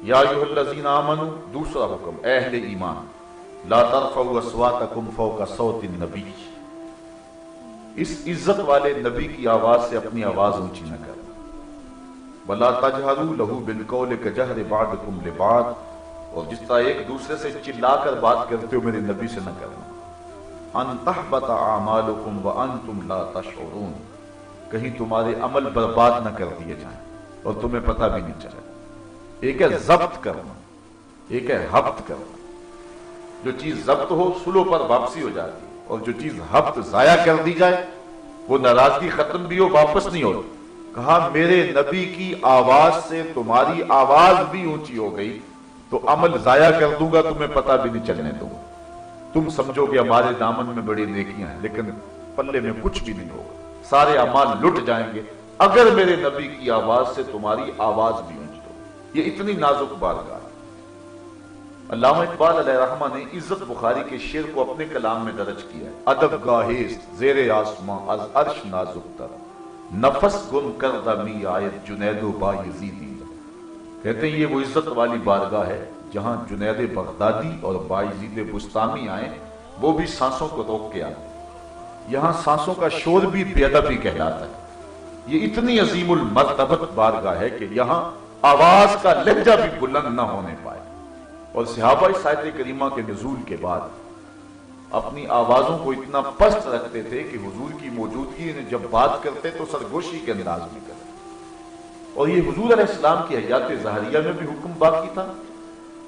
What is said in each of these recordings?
یا ایھا الذین آمنوا، دوسرا حکم، اے اہل ایمان، لا ترفعوا اصواتکم فوق صوت النبی، اس عزت والے نبی کی آواز سے اپنی آواز اونچی نہ کرنا، ولا تجہروا لہ بالقول کجہر بعضکم لبعض، اور جس طرح ایک دوسرے سے چلا کر بات کرتے ہو میرے نبی سے نہ کرنا، ان تحبط اعمالکم وانتم لا تشعرون، کہیں تمہارے عمل برباد نہ کر دیے جائیں اور تمہیں پتہ بھی نہیں چلے۔ ایک ہے ضبط کرنا، ایک ہے ہبط کرنا۔ جو چیز ضبط ہو سلو پر واپسی ہو جاتی ہے، اور جو چیز ہبط ضائع کر دی جائے وہ ناراضگی ختم بھی ہو واپس نہیں ہو۔ کہا میرے نبی کی آواز سے تمہاری آواز بھی اونچی ہو گئی تو عمل ضائع کر دوں گا، تمہیں پتہ بھی نہیں چلنے دوں گا، تم سمجھو کہ ہمارے دامن میں بڑی نیکیاں ہیں لیکن پلے میں کچھ بھی نہیں ہوگا، سارے اعمال لٹ جائیں گے اگر میرے نبی کی آواز سے تمہاری آواز بھی اونچی ہو۔ یہ اتنی نازک بارگاہ ہے۔ علامہ اقبال علیہ رحمہ نے عزت بخاری کے شعر کو اپنے کلام میں درج کیا ہے، ادب گاہیست زیر آسماں از عرش نازک تر، نفس گم کردہ می آیت جنید و بایزیدی، کہتے ہیں یہ وہ عزت والی بارگاہ ہے جہاں جنید بغدادی اور بایزید بسطامی آئے، وہ بھی سانسوں کو روک کے آئے، یہاں سانسوں کا شور بھی بے ادبی کہلاتا ہے۔ یہ اتنی عظیم المرتبت بارگاہ ہے کہ یہاں آواز کا لہجہ بھی بلند نہ ہونے پائے، اور صحابہ سایت کریمہ کے نزول کے بعد اپنی آوازوں کو اتنا پست رکھتے تھے کہ حضور کی موجودگی میں جب بات کرتے تو سرگوشی کے انداز میں کرتے، اور یہ حضور علیہ السلام کی حیات ظاہریہ میں بھی حکم باقی تھا،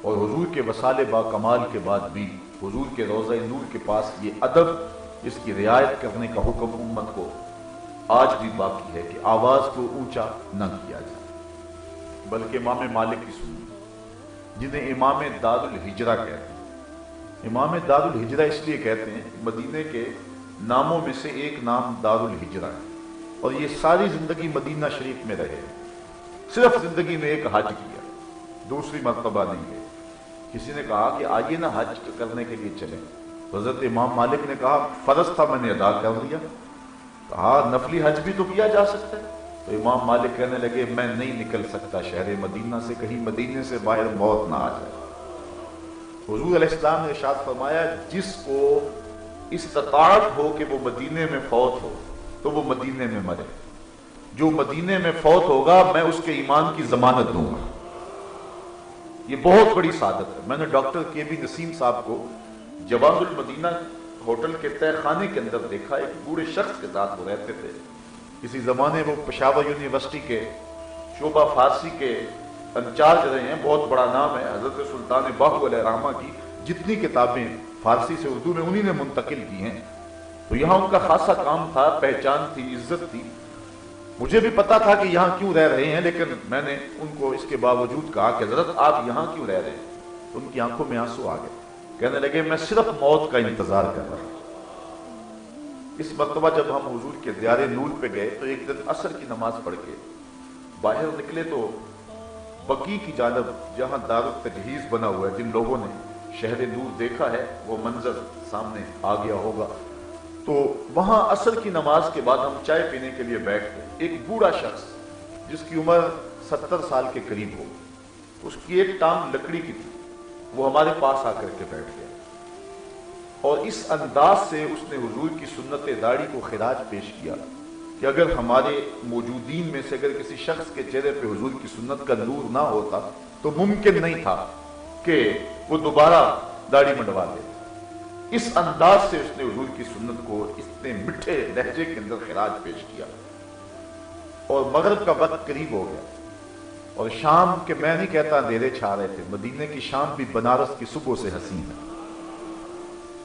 اور حضور کے وصال با کمال کے بعد بھی حضور کے روضہ نور کے پاس یہ ادب، اس کی رعایت کرنے کا حکم امت کو آج بھی باقی ہے کہ آواز کو اونچا نہ کیا جائے۔ بلکہ امام مالک کی سنت، جنہیں امام دار الہجرہ کہتے ہیں، امام دار الہجرہ اس لیے کہتے ہیں مدینہ کے ناموں میں سے ایک نام دار الہجرہ ہے، اور یہ ساری زندگی مدینہ شریف میں رہے، صرف زندگی میں ایک حج کیا، دوسری مرتبہ نہیں گئے۔ کسی نے کہا کہ آئیے نا حج کرنے کے لیے چلیں، حضرت امام مالک نے کہا فرض تھا میں نے ادا کر لیا، کہا نفلی حج بھی تو کیا جا سکتا ہے، تو امام مالک کہنے لگے میں نہیں نکل سکتا شہر مدینہ سے، کہیں مدینے سے باہر موت نہ آ جائے۔ حضور علیہ السلام نے ارشاد فرمایا جس کو استطاعت ہو کہ وہ مدینے میں فوت ہو تو وہ مدینے میں مرے، جو مدینے میں فوت ہوگا میں اس کے ایمان کی ضمانت دوں گا۔ یہ بہت بڑی سعادت ہے۔ میں نے ڈاکٹر کے بی نسیم صاحب کو جواز المدینہ ہوٹل کے تہ خانے کے اندر دیکھا، ایک بوڑھے شخص کے ساتھ وہ رہتے تھے، کسی زمانے وہ پشاور یونیورسٹی کے شعبہ فارسی کے انچارج رہے ہیں، بہت بڑا نام ہے، حضرت سلطان باہو علیہ رحمہ کی جتنی کتابیں فارسی سے اردو میں انہی نے منتقل کی ہیں، تو یہاں ان کا خاصا کام تھا، پہچان تھی، عزت تھی۔ مجھے بھی پتا تھا کہ یہاں کیوں رہ رہے ہیں، لیکن میں نے ان کو اس کے باوجود کہا کہ حضرت آپ یہاں کیوں رہ رہے ہیں؟ ان کی آنکھوں میں آنسو آ گئے، کہنے لگے میں صرف موت کا انتظار کر رہا ہوں۔ اس مرتبہ جب ہم حضور کے دیار نور پہ گئے تو ایک دن عصر کی نماز پڑھ کے باہر نکلے تو بقیع کی جانب جہاں دار التجہیز بنا ہوا ہے، جن لوگوں نے شہر نور دیکھا ہے وہ منظر سامنے آ گیا ہوگا، تو وہاں عصر کی نماز کے بعد ہم چائے پینے کے لیے بیٹھ گئے۔ ایک بوڑھا شخص جس کی عمر 70 سال کے قریب ہو، اس کی ایک ٹانگ لکڑی کی تھی، وہ ہمارے پاس آ کر کے بیٹھ گیا، اور اس انداز سے اس نے حضور کی سنت داڑھی کو خراج پیش کیا کہ اگر ہمارے موجودین میں سے اگر کسی شخص کے چہرے پہ حضور کی سنت کا نور نہ ہوتا تو ممکن نہیں تھا کہ وہ دوبارہ داڑھی منڈوا دے۔ اس انداز سے اس نے حضور کی سنت کو اتنے میٹھے لہجے کے اندر خراج پیش کیا، اور مغرب کا وقت قریب ہو گیا، اور شام کے میں نہیں کہتا اندھیرے چھا رہے تھے، مدینے کی شام بھی بنارس کی صبح سے حسین ہے،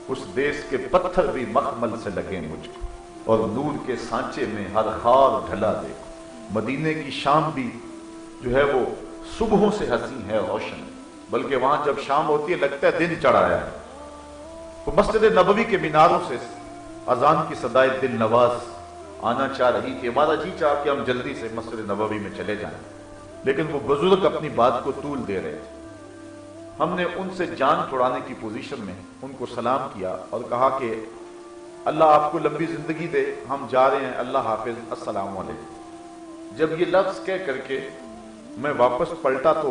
اس دیس کے پتھر بھی مخمل سے لگے مجھ کو، اور نور کے سانچے میں ہر خار ڈھلا دیکھو۔ مدینے کی شام بھی جو ہے وہ صبحوں سے حسین ہے، روشن ہے، بلکہ وہاں جب شام ہوتی ہے لگتا ہے دن چڑھ آیا ہے۔ تو مسجد نبوی کے میناروں سے اذان کی صدائے دل نواز آنا چاہ رہی تھی، ہمارا جی چاہ کہ ہم جلدی سے مسجد نبوی میں چلے جائیں، لیکن وہ بزرگ اپنی بات کو طول دے رہے تھے۔ ہم نے ان سے جان چھڑانے کی پوزیشن میں ان کو سلام کیا اور کہا کہ اللہ آپ کو لمبی زندگی دے، ہم جا رہے ہیں، اللہ حافظ، السلام علیکم۔ جب یہ لفظ کہہ کر کے میں واپس پلٹا تو